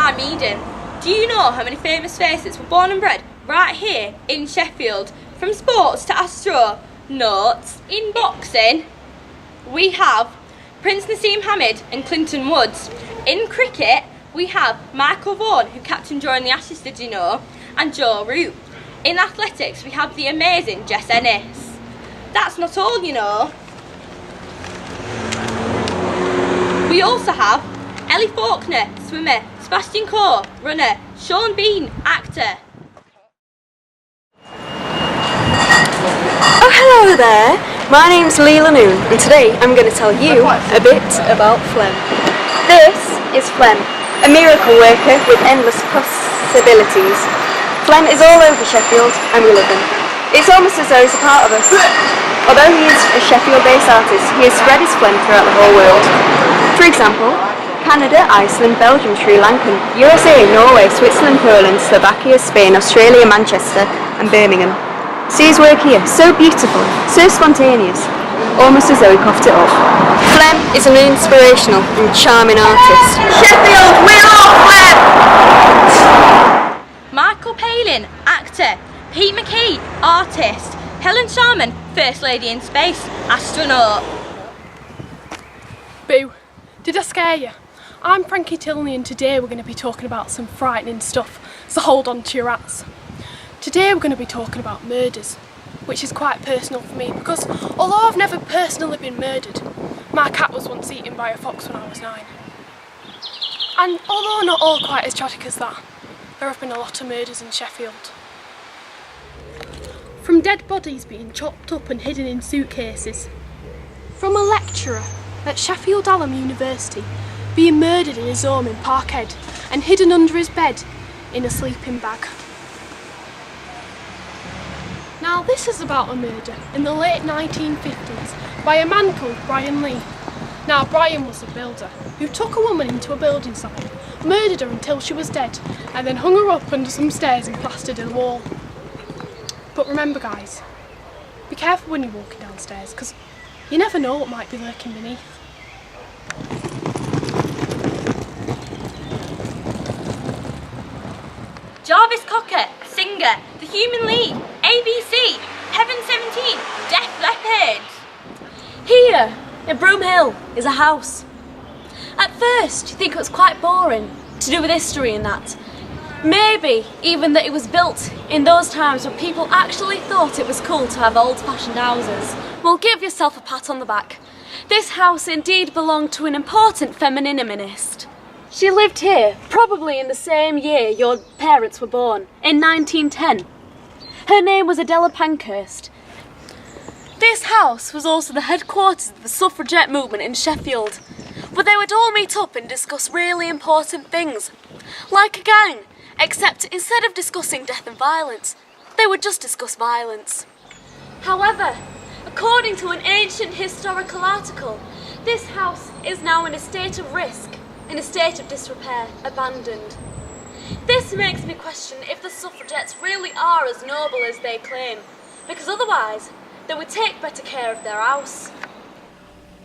I'm Eden. Do you know how many famous faces were born and bred right here in Sheffield? From sports to astronauts. In boxing, we have Prince Nassim Hamid and Clinton Woods. In cricket, we have Michael Vaughan, who captained during the Ashes, did you know, and Joe Root. In athletics, we have the amazing Jess Ennis. That's not all, you know. We also have Ellie Faulkner, swimmer, Sebastian Coe, runner, Sean Bean, actor. Oh, hello there. My name's Leela Noon, and today I'm going to tell you a bit about phlegm. This is phlegm, a miracle worker with endless possibilities. Phlegm is all over Sheffield, and we love him. It's almost as though he's a part of us. Although he is a Sheffield-based artist, he has spread his phlegm throughout the whole world. For example, Canada, Iceland, Belgium, Sri Lanka, USA, Norway, Switzerland, Poland, Slovakia, Spain, Australia, Manchester, and Birmingham. See his work here, so beautiful, so spontaneous, almost as though he coughed it up. Phlegm is an inspirational and charming artist. Sheffield, we're all Phlegm! Michael Palin, actor. Pete McKee, artist. Helen Sharman, First Lady in Space, astronaut. Boo, did I scare you? I'm Frankie Tilney, and today we're going to be talking about some frightening stuff, so hold on to your hats. Today we're going to be talking about murders, which is quite personal for me because although I've never personally been murdered, my cat was once eaten by a fox when I was 9. And although not all quite as tragic as that, there have been a lot of murders in Sheffield. From dead bodies being chopped up and hidden in suitcases. From a lecturer at Sheffield Hallam University being murdered in his home in Parkhead and hidden under his bed in a sleeping bag. Now this is about a murder in the late 1950s by a man called Brian Lee. Now Brian was a builder who took a woman into a building site, murdered her until she was dead, and then hung her up under some stairs and plastered a wall. But remember guys, be careful when you're walking downstairs because you never know what might be lurking beneath. Jarvis Cocker, singer, The Human League, ABC, Heaven 17, Def Leppard. Here, in Broomhill, is a house. At first, you think it was quite boring, to do with history and that. Maybe even that it was built in those times when people actually thought it was cool to have old-fashioned houses. Well, give yourself a pat on the back. This house indeed belonged to an important feminist. She lived here, probably in the same year your parents were born, in 1910. Her name was Adela Pankhurst. This house was also the headquarters of the suffragette movement in Sheffield, where they would all meet up and discuss really important things, like a gang, except instead of discussing death and violence, they would just discuss violence. However, according to an ancient historical article, this house is now in a state of risk, in a state of disrepair, abandoned. This makes me question if the suffragettes really are as noble as they claim, because otherwise they would take better care of their house.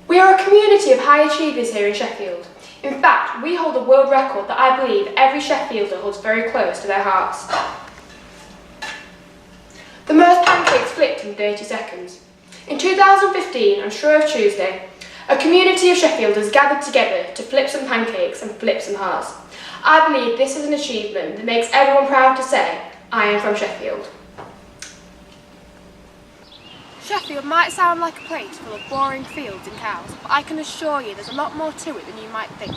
We are a community of high achievers here in Sheffield. In fact, we hold a world record that I believe every Sheffielder holds very close to their hearts. The most pancakes flipped in 30 seconds. In 2015, on Shrove Tuesday, a community of Sheffielders gathered together to flip some pancakes and flip some hearts. I believe this is an achievement that makes everyone proud to say, I am from Sheffield. Sheffield might sound like a place full of boring fields and cows, but I can assure you there's a lot more to it than you might think.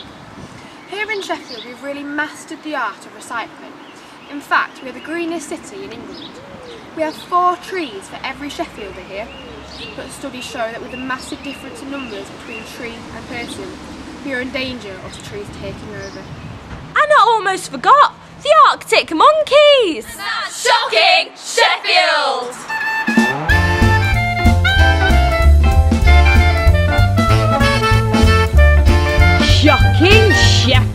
Here in Sheffield we've really mastered the art of recycling. In fact, we are the greenest city in England. We have 4 trees for every Sheffielder here, but studies show that with the massive difference in numbers between tree and person, we are in danger of the trees taking over. And I almost forgot, the Arctic monkeys! Shocking Sheffield! Shocking Sheffield!